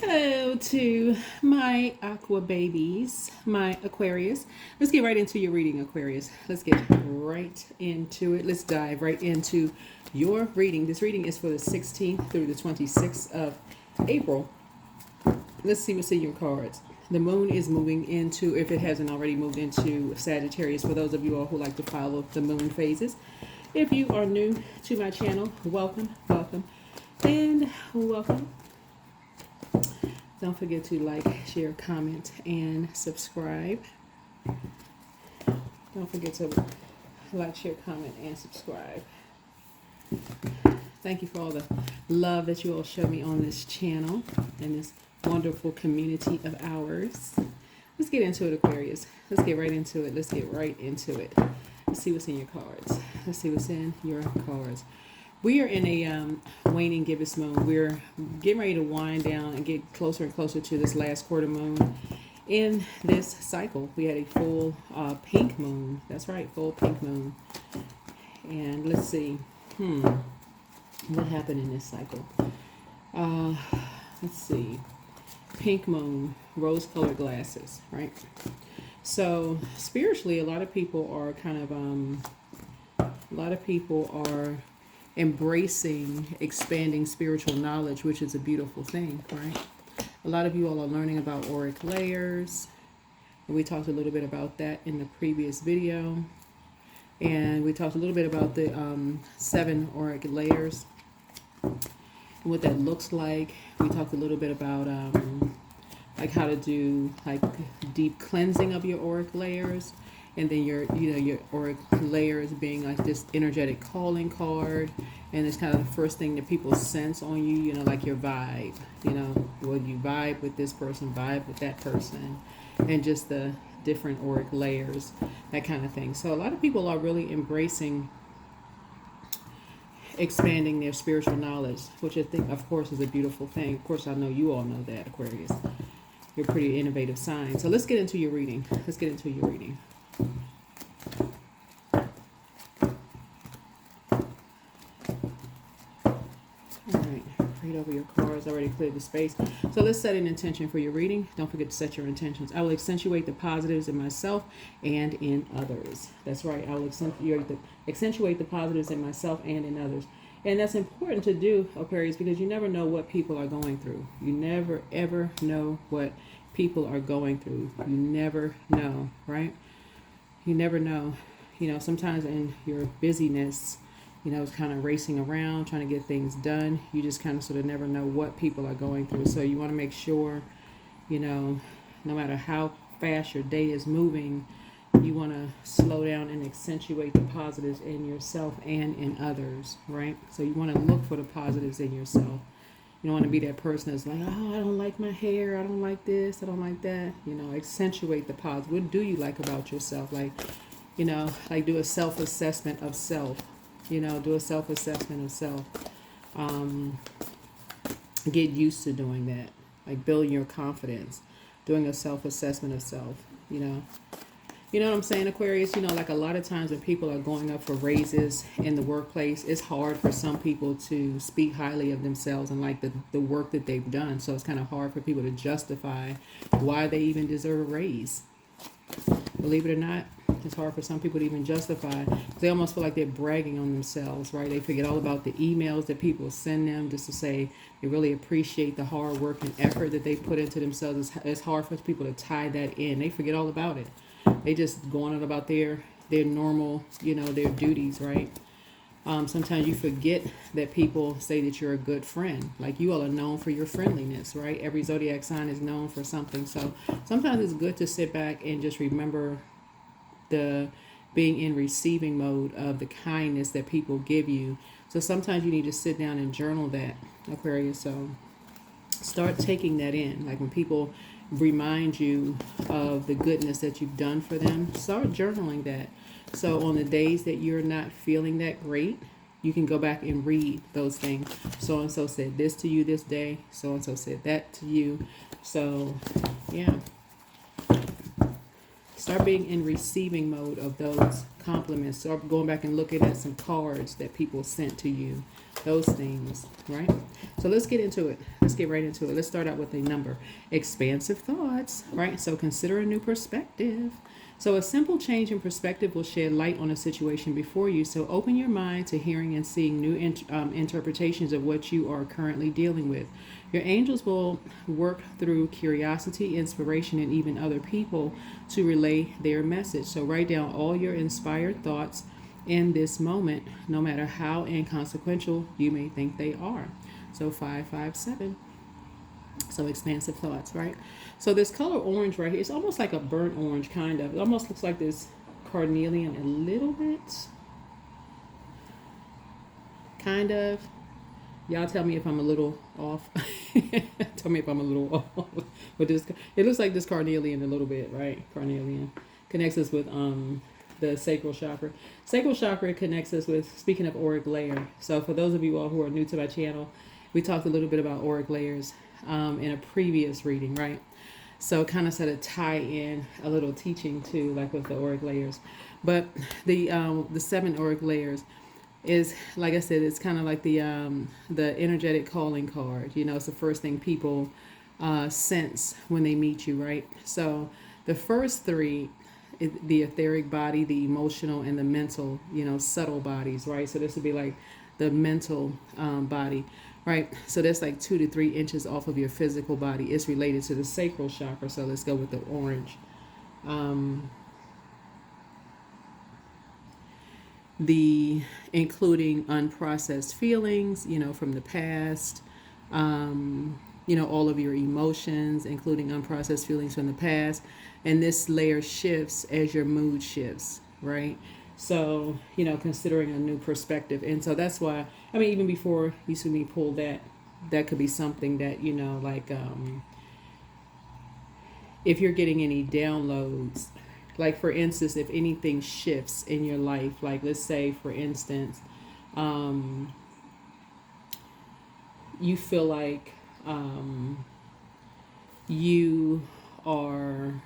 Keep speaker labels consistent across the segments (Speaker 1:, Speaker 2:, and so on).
Speaker 1: Hello to my aqua babies, my Aquarius. Let's get right into your reading, Aquarius. Let's get right into it. Let's dive right into your reading. This reading is for the 16th through the 26th of April. Let's see what's in your cards. The moon is moving into, if it hasn't already moved into Sagittarius, for those of you all who like to follow the moon phases. If you are new to my channel, welcome, welcome, and welcome. Don't forget to like, share, comment, and subscribe. Don't forget to like, share, comment, and subscribe. Thank you for all the love that you all show me on this channel and this wonderful community of ours. Let's get into it, Aquarius. Let's get right into it. Let's get right into it. Let's see what's in your cards. Let's see what's in your cards. We are in a waning gibbous moon. We're getting ready to wind down and get closer and closer to this last quarter moon. In this cycle, we had a full pink moon. That's right, full pink moon. And let's see, what happened in this cycle? Let's see, pink moon, rose-colored glasses, right? So spiritually, a lot of people are embracing expanding spiritual knowledge, which is a beautiful thing, right? A lot of you all are learning about auric layers, and we talked a little bit about that in the previous video, and we talked a little bit about the 7 auric layers and what that looks like. We talked a little bit about like how to do like deep cleansing of your auric layers. And then your auric layers being like this energetic calling card, and it's kind of the first thing that people sense on you, like your vibe, will you vibe with this person, vibe with that person, and just the different auric layers, that kind of thing. So a lot of people are really embracing expanding their spiritual knowledge, which I think, of course, is a beautiful thing. Of course, I know you all know that, Aquarius. You're a pretty innovative sign. So let's get into your reading. Let's get into your reading. Alright, read over your cards. I already cleared the space. So let's set an intention for your reading. Don't forget to set your intentions. I will accentuate the positives in myself and in others. That's right. I will accentuate the positives in myself and in others. And that's important to do, Aquarius, because you never know what people are going through. You never, ever know what people are going through. You never know, right? You never know. Sometimes in your busyness, it's kind of racing around, trying to get things done. You just kind of sort of never know what people are going through. So you want to make sure, no matter how fast your day is moving, you want to slow down and accentuate the positives in yourself and in others, right? So you want to look for the positives in yourself. You don't want to be that person that's like, oh, I don't like my hair, I don't like this, I don't like that. Accentuate the positive. What do you like about yourself? Like do a self-assessment of self. Do a self-assessment of self. Get used to doing that. Like building your confidence. Doing a self-assessment of self, You know what I'm saying, Aquarius? Like a lot of times when people are going up for raises in the workplace, it's hard for some people to speak highly of themselves and like the work that they've done. So it's kind of hard for people to justify why they even deserve a raise. Believe it or not, it's hard for some people to even justify. They almost feel like they're bragging on themselves, right? They forget all about the emails that people send them just to say they really appreciate the hard work and effort that they put into themselves. It's hard for people to tie that in. They forget all about it. They just going on about their normal, their duties, right? Sometimes you forget that people say that you're a good friend. Like you all are known for your friendliness, right? Every zodiac sign is known for something. So sometimes it's good to sit back and just remember the being in receiving mode of the kindness that people give you. So sometimes you need to sit down and journal that, Aquarius. So start taking that in. Like when people remind you of the goodness that you've done for them, start journaling that. So on the days that you're not feeling that great, you can go back and read those things. So and so said this to you this day. So and so said that to you. So yeah. Start being in receiving mode of those compliments, start going back and looking at some cards that people sent to you, those things, right? So let's get into it. Let's get right into it. Let's start out with a number. Expansive thoughts, right? So consider a new perspective. So a simple change in perspective will shed light on a situation before you. So open your mind to hearing and seeing new interpretations of what you are currently dealing with. Your angels will work through curiosity, inspiration, and even other people to relay their message. So write down all your inspired thoughts in this moment, no matter how inconsequential you may think they are. So 557. So expansive thoughts, right? So this color orange right here, it's almost like a burnt orange, kind of. It almost looks like this carnelian a little bit. Kind of. Y'all tell me if I'm a little off. Tell me if I'm a little off with this. It looks like this carnelian a little bit, right? Carnelian connects us with the sacral chakra. Sacral chakra connects us with, speaking of auric layer. So for those of you all who are new to my channel, we talked a little bit about auric layers in a previous reading, right? So kind of sort of tie in a little teaching too, like with the auric layers. But the 7 auric layers is, like I said, it's kind of like the energetic calling card. You know, it's the first thing people sense when they meet you, right? So the first 3, the etheric body, the emotional, and the mental, you know, subtle bodies, right? So this would be like the mental body, right? So that's like 2 to 3 inches off of your physical body. It's related to the sacral chakra. So let's go with the orange. The including unprocessed feelings, you know, from the past, you know, all of your emotions, including unprocessed feelings from the past. And this layer shifts as your mood shifts, right? So, you know, considering a new perspective. And so that's why, I mean, even before you see me pull that, that could be something that, you know, like if you're getting any downloads, like for instance, if anything shifts in your life, like let's say, for instance, you feel like you are,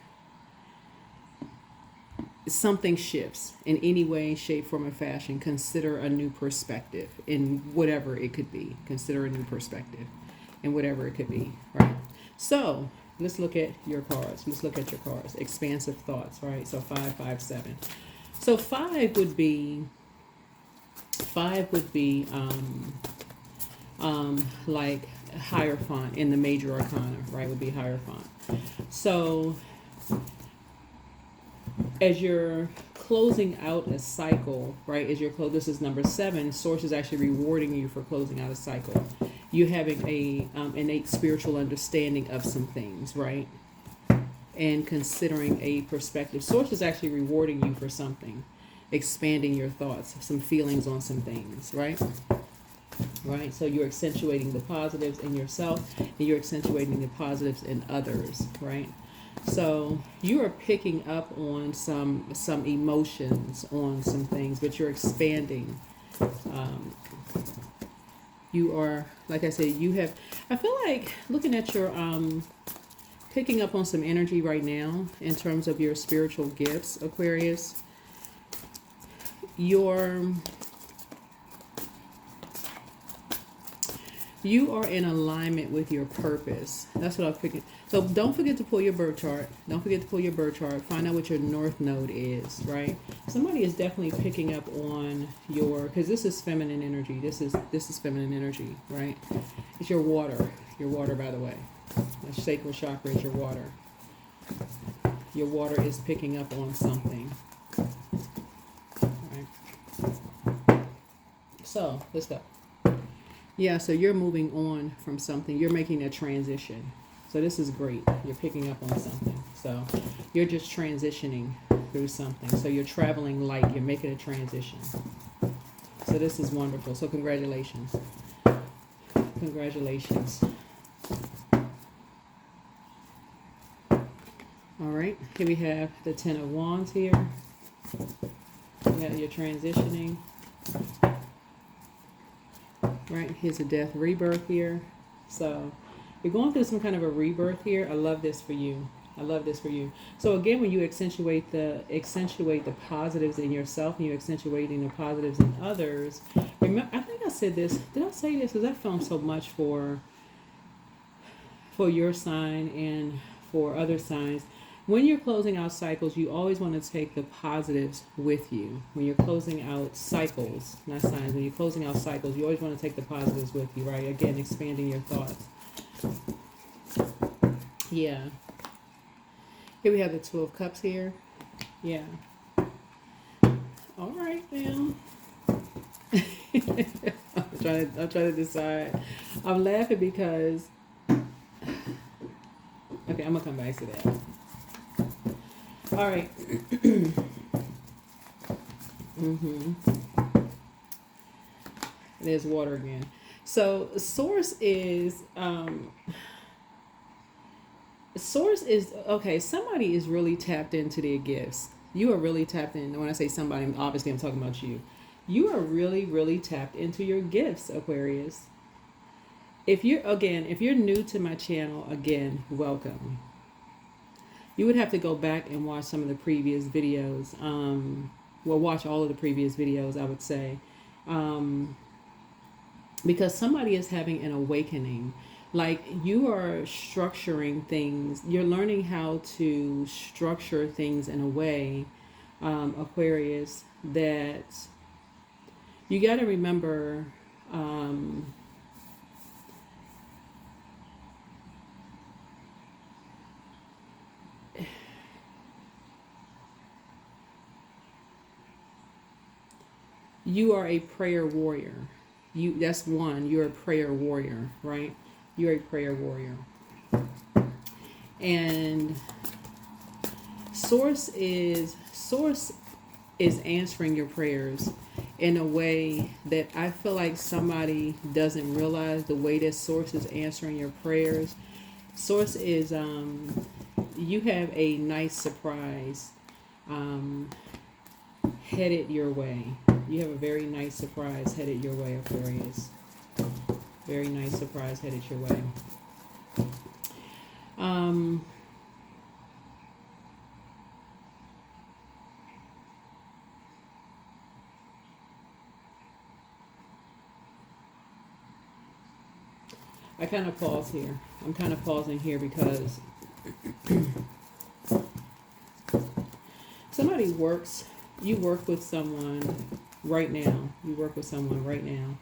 Speaker 1: something shifts in any way, shape, form, or fashion, consider a new perspective in whatever it could be. Consider a new perspective in whatever it could be, right? So let's look at your cards. Let's look at your cards. Expansive thoughts, right? So 557. So 5 would be like Hierophant in the major arcana, right? Would be Hierophant. So as you're closing out a cycle, right? As you're this is number 7. Source is actually rewarding you for closing out a cycle. You having a innate spiritual understanding of some things, right? And considering a perspective. Source is actually rewarding you for something, expanding your thoughts, some feelings on some things, right? Right. So you're accentuating the positives in yourself, and you're accentuating the positives in others, right? So you are picking up on some emotions, on some things, but you're expanding. You are, like I said, you have, I feel like looking at your, picking up on some energy right now in terms of your spiritual gifts, Aquarius. You are in alignment with your purpose. That's what I'm picking. So don't forget to pull your birth chart. Don't forget to pull your birth chart. Find out what your north node is, right? Somebody is definitely picking up on your, because this is feminine energy. This is feminine energy, right? It's your water. Your water, by the way. The sacral chakra is your water. Your water is picking up on something. Right? So let's go. Yeah, so you're moving on from something. You're making a transition. So this is great. You're picking up on something. So you're just transitioning through something. So you're traveling light. You're making a transition. So this is wonderful. So congratulations. Congratulations. All right. Here we have the 10 of Wands here. Yeah, you're transitioning. Right, here's a death rebirth here. So you're going through some kind of a rebirth here. I love this for you. I love this for you. So again, when you accentuate the positives in yourself and you're accentuating the positives in others, remember, I think I said this. Did I say this? Because I filmed so much for your sign and for other signs. When you're closing out cycles, you always want to take the positives with you. When you're closing out cycles, not signs, when you're closing out cycles, you always want to take the positives with you, right? Again, expanding your thoughts. Yeah. Here we have the Two of Cups here. Yeah. All right, now. I'm trying to decide. I'm laughing because okay, I'm gonna come back to that. All right. There's water again. So source is okay. Somebody is really tapped into their gifts. You are really tapped in. When I say somebody, obviously I'm talking about you. You are really, really tapped into your gifts, Aquarius. If you're new to my channel, again, welcome. You would have to go back and watch some of the previous videos. Well, watch all of the previous videos, I would say. Because somebody is having an awakening. Like, you are structuring things. You're learning how to structure things in a way, Aquarius, that you got to remember, you are a prayer warrior. That's one. You're a prayer warrior, right? You're a prayer warrior. And source is answering your prayers in a way that I feel like somebody doesn't realize the way that source is answering your prayers. Source is you have a nice surprise headed your way. You have a very nice surprise headed your way, Aquarius. Very nice surprise headed your way. I kind of pause here. I'm kind of pausing here because you work with someone right now. You work with someone right now.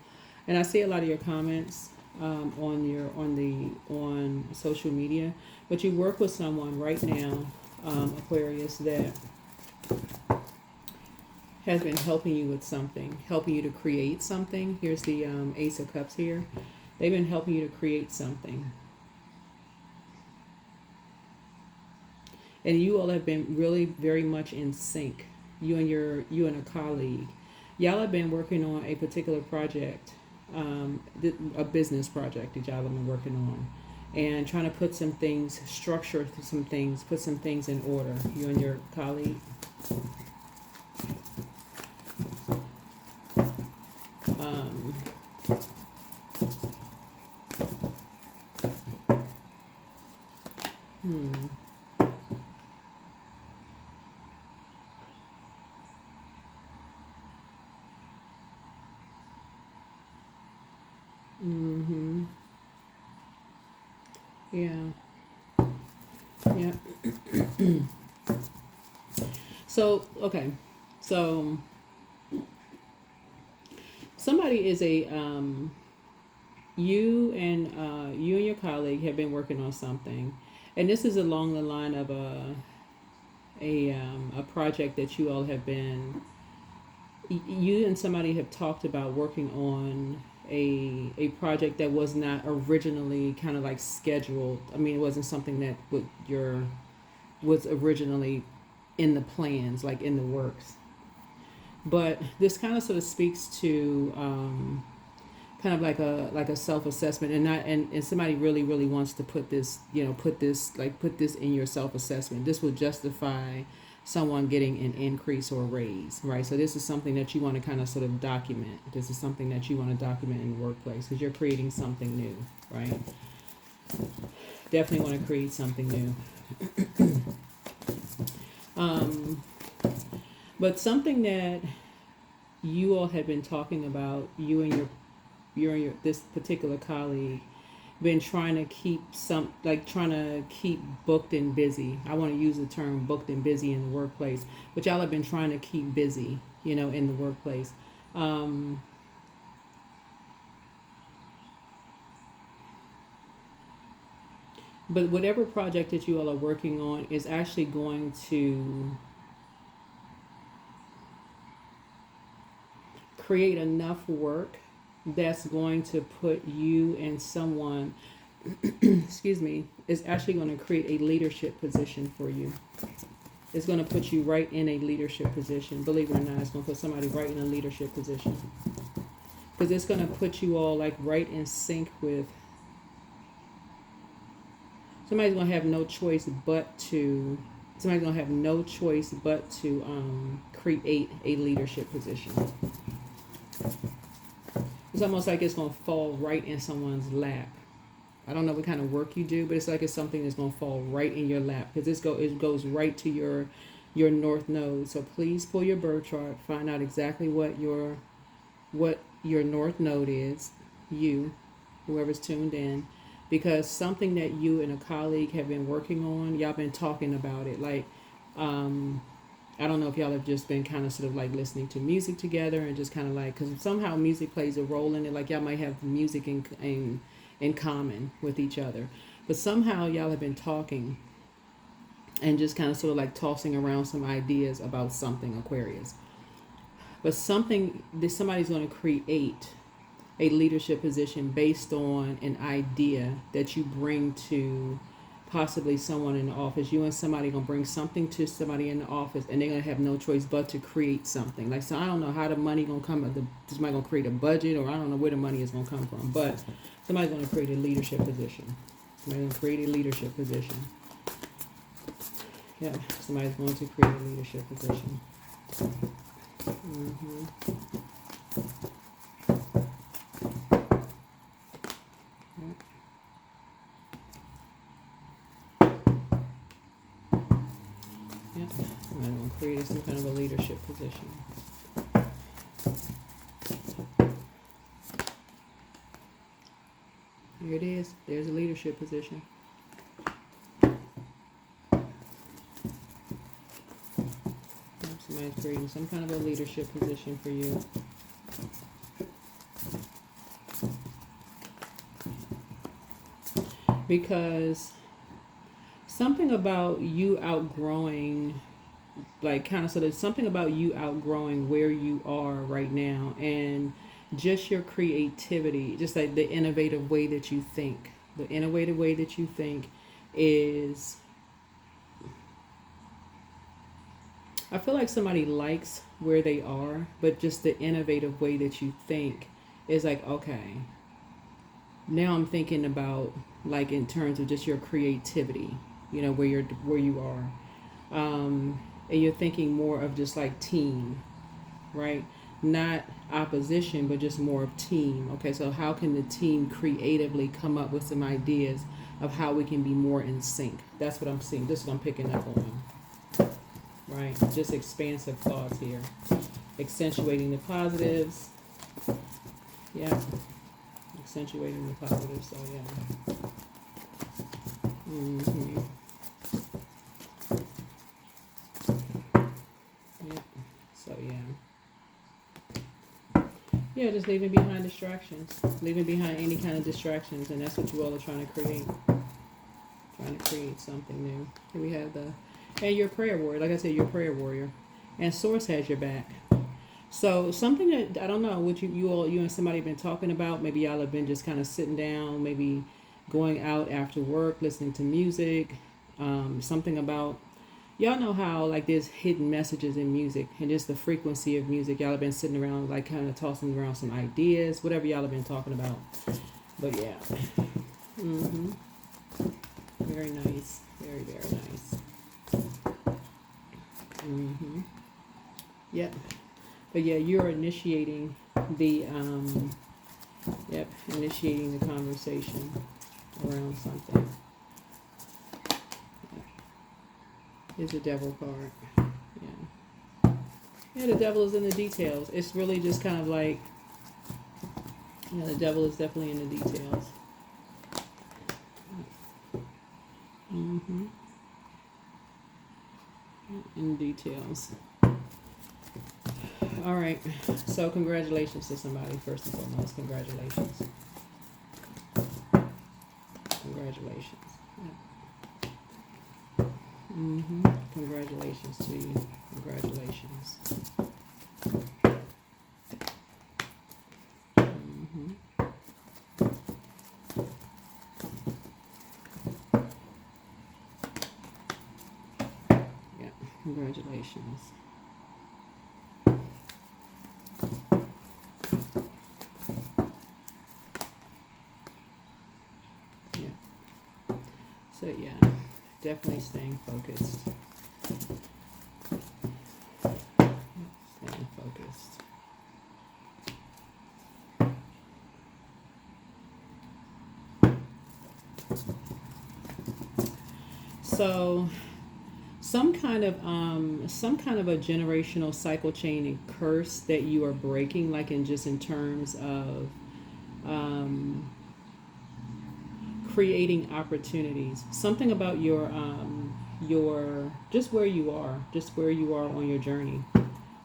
Speaker 1: And I see a lot of your comments on social media, but you work with someone right now, Aquarius, that has been helping you with something, helping you to create something. Here's the Ace of Cups here. They've been helping you to create something. And you all have been really very much in sync. You and a colleague. Y'all have been working on a particular project, a business project that y'all have been working on. And trying to put some things, structure some things, put some things in order. You and your colleague. Yeah. Yeah. So, okay. So, somebody is you and your colleague have been working on something, and this is along the line of a project that you all have been. You and somebody have talked about working on a project that was not originally kind of like scheduled. I mean, it wasn't something that was originally in the plans, like in the works. But this kind of sort of speaks to kind of like a self-assessment, and somebody really wants to put this in your self-assessment. This will justify someone getting an increase or a raise, right? So this is something that you want to kind of sort of document. This is something that you want to document in the workplace because you're creating something new, right? Definitely want to create something new. Um, but something that you all have been talking about, you and your this particular colleague, been trying to keep trying to keep booked and busy. I want to use the term booked and busy in the workplace, but y'all have been trying to keep busy, in the workplace. Um, but whatever project that you all are working on is actually going to create enough work that's going to put you and someone, excuse me, is actually going to create a leadership position for you. It's going to put you right in a leadership position. Believe it or not, it's going to put somebody right in a leadership position. Because it's going to put you all like right in sync with, somebody's going to have no choice but to, somebody's going to have no choice but to create a leadership position. It's almost like it's going to fall right in someone's lap. I don't know what kind of work you do, but it's like it's something that's going to fall right in your lap, because it goes right to your north node. So please pull your birth chart, find out exactly what your north node is, whoever's tuned in, because something that you and a colleague have been working on, y'all been talking about it. Like, I don't know if y'all have just been kind of sort of like listening to music together and just kind of like, because somehow music plays a role in it. Like y'all might have music in common with each other, but somehow y'all have been talking and just kind of sort of like tossing around some ideas about something, Aquarius. But somebody's going to create a leadership position based on an idea that you bring to possibly someone in the office. You and somebody going to bring something to somebody in the office, and they're going to have no choice but to create something. Like, so I don't know how the money going to come. Somebody going to create a budget, or I don't know where the money is going to come from, but somebody's going to create a leadership position. Somebody's going to create a leadership position. Yeah, somebody's going to create a leadership position. Mm-hmm. Yep. I'm going to create some kind of a leadership position. Here it is. There's a leadership position. Yep. Somebody's creating some kind of a leadership position for you. Because something about you outgrowing, like kind of sort of something about you outgrowing where you are right now, and just your creativity, just like the innovative way that you think. The innovative way that you think is, I feel like somebody likes where they are, but just the innovative way that you think is like, okay, now I'm thinking about like in terms of just your creativity, where you are, and you're thinking more of just like team, right? Not opposition, but just more of team. Okay, so how can the team creatively come up with some ideas of how we can be more in sync? That's what I'm seeing. This is what I'm picking up on. Right, just expansive thoughts here, accentuating the positives. Yeah, accentuating the positives. So yeah. Mm-hmm. Yeah. So yeah, just leaving behind distractions, leaving behind any kind of distractions, and that's what you all are trying to create. Trying to create something new. Here we have and you're a prayer warrior. Like I said, you're a prayer warrior. And Source has your back. So something that, I don't know, what you and somebody have been talking about. Maybe y'all have been just kind of sitting down, maybe going out after work, listening to music. Something about, y'all know how like there's hidden messages in music and just the frequency of music. Y'all have been sitting around like kind of tossing around some ideas, whatever y'all have been talking about. But yeah. Mm-hmm. Very nice. Very, very nice. Mm-hmm. Yep. But yeah, you're initiating the initiating the conversation around something. Here's the devil card. Yeah. Yeah, the devil is in the details. It's really just kind of like, yeah, the devil is definitely in the details. Mm-hmm. In details. All right. So congratulations to somebody, first and foremost. Congratulations. Congratulations. Yeah. Mm-hmm. Congratulations to you. Congratulations. Mm-hmm. Yeah. Congratulations. Yeah. So yeah, definitely staying focused. Staying focused. So some kind of a generational cycle chain and curse that you are breaking, like in just in terms of um, creating opportunities. Something about your just where you are, on your journey.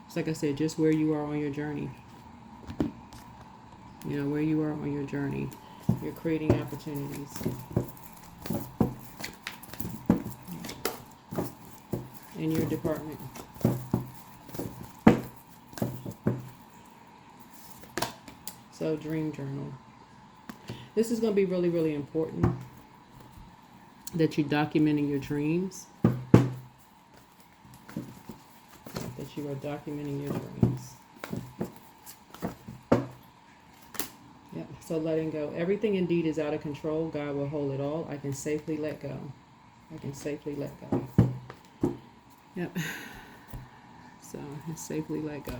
Speaker 1: It's like I said, just where you are on your journey. You know, where you are on your journey. You're creating opportunities. In your department. So dream journal. This is going to be really, really important that you documenting your dreams. That you are documenting your dreams. Yep. So letting go. Everything indeed is out of control. God will hold it all. I can safely let go. I can safely let go. Yep. So safely let go.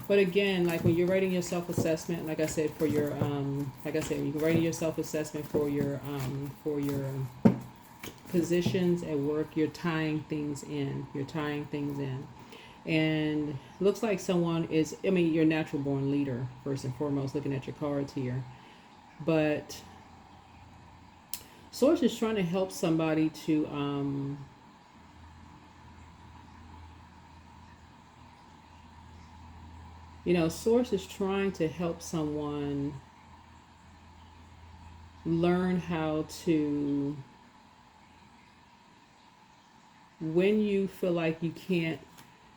Speaker 1: But again, like when you're writing your self-assessment, like I said, for your you're writing your self-assessment for your positions at work, you're tying things in. And looks like someone is, I mean, you're a natural born leader, first and foremost, looking at your cards here. But Source is trying to help somebody to Source is trying to help someone learn how to, when you feel like you can't,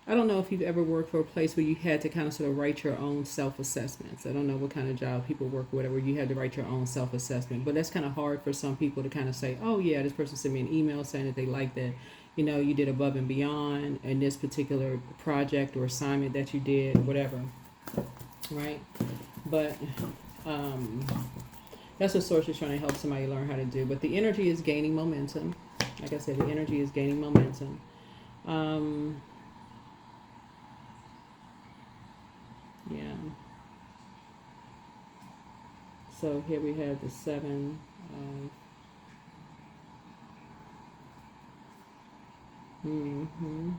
Speaker 1: I don't know if you've ever worked for a place where you had to kind of sort of write your own self-assessments. I don't know what kind of job people work with, where you had to write your own self-assessment. But that's kind of hard for some people to kind of say, oh yeah, this person sent me an email saying that they like that, you did above and beyond in this particular project or assignment that you did, whatever. Right? But that's what Source is trying to help somebody learn how to do. But the energy is gaining momentum. Like I said, the energy is gaining momentum. Yeah. So here we have the 7 of... Mm-hmm.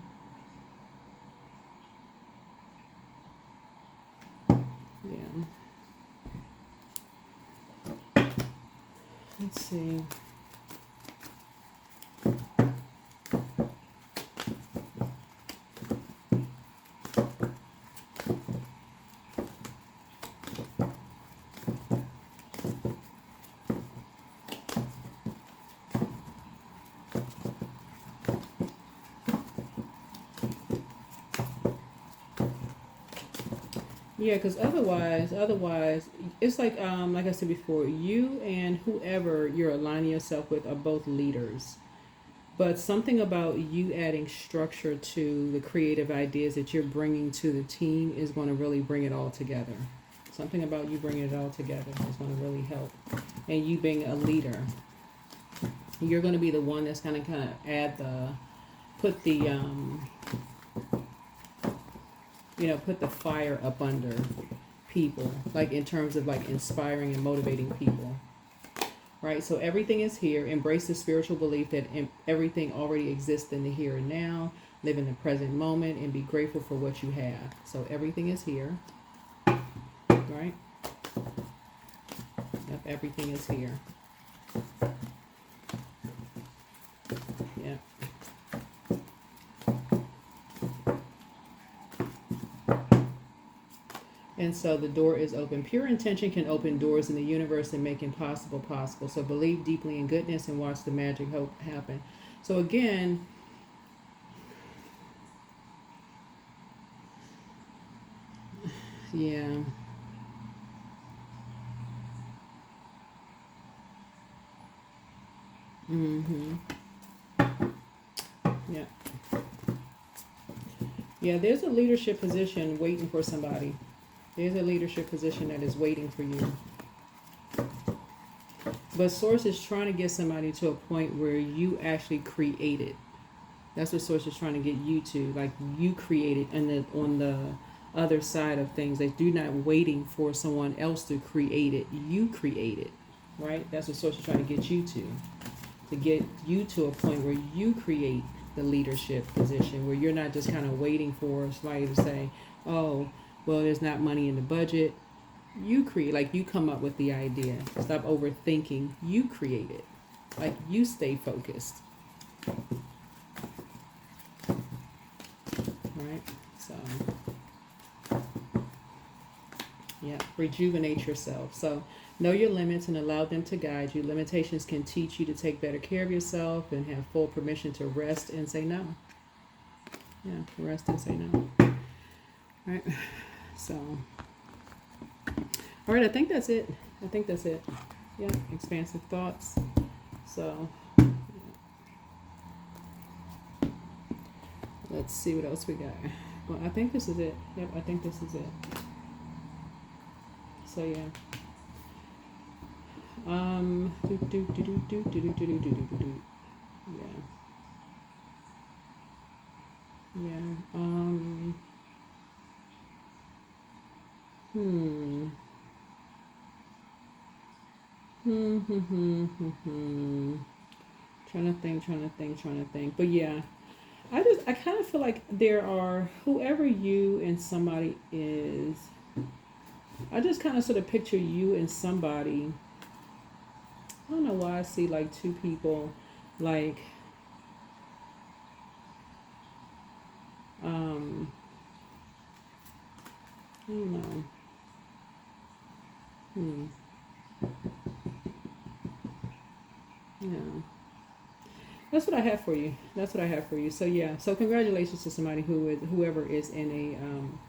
Speaker 1: Yeah. Let's see. Yeah, because otherwise, it's like I said before, you and whoever you're aligning yourself with are both leaders. But something about you adding structure to the creative ideas that you're bringing to the team is going to really bring it all together. Something about you bringing it all together is going to really help. And you being a leader, you're going to be the one that's going to kind of put the fire up under people, like in terms of like inspiring and motivating people. right? So everything is here. Embrace the spiritual belief that everything already exists in the here and now. Live in the present moment and be grateful for what you have. So everything is here, right? Yep, everything is here. Yeah. And so the door is open. Pure intention can open doors in the universe and make impossible possible. So believe deeply in goodness and watch the magic hope happen. So again, yeah. Mm-hmm. Yeah. Yeah, there's a leadership position waiting for somebody. There's a leadership position that is waiting for you. But Source is trying to get somebody to a point where you actually create it. That's what Source is trying to get you to. Like you create it, and on the other side of things, that you're not waiting for someone else to create it. You create it, right? That's what Source is trying to get you to get you to a point where you create the leadership position, where you're not just kind of waiting for somebody to say, oh, well, there's not money in the budget. You create, like you come up with the idea. Stop overthinking. You create it. Like you stay focused. Right? So, yeah, rejuvenate yourself. So, know your limits and allow them to guide you. Limitations can teach you to take better care of yourself and have full permission to rest and say no. Yeah, rest and say no. Right? So, all right, I think that's it. Yeah, expansive thoughts. So, let's see what else we got. Well, I think this is it. Yep, I think this is it. So, yeah. Yeah. Yeah. Hmm. Trying to think. But yeah, I kind of feel like there are, whoever you and somebody is, I just kind of sort of picture you and somebody. I don't know why I see like two people, like, I don't know. Yeah. That's what I have for you. So yeah. So congratulations to somebody whoever is in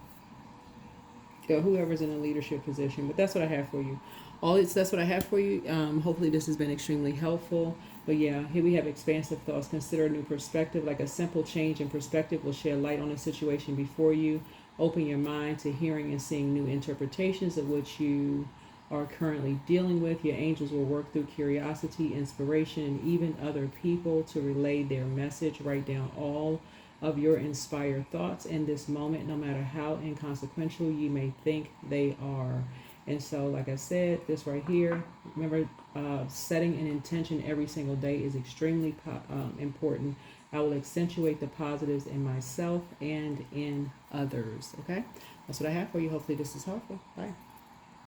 Speaker 1: whoever's in a leadership position. But that's what I have for you. That's what I have for you. Hopefully this has been extremely helpful. But yeah, here we have expansive thoughts. Consider a new perspective. Like a simple change in perspective will shed light on the situation before you. Open your mind to hearing and seeing new interpretations of which you are currently dealing with. Your angels will work through curiosity, inspiration, and even other people to relay their message. Write down all of your inspired thoughts in this moment, no matter how inconsequential you may think they are. And so, like I said, this right here, remember, setting an intention every single day is extremely important. I will accentuate the positives in myself and in others. Okay? That's what I have for you. Hopefully this is helpful. Bye.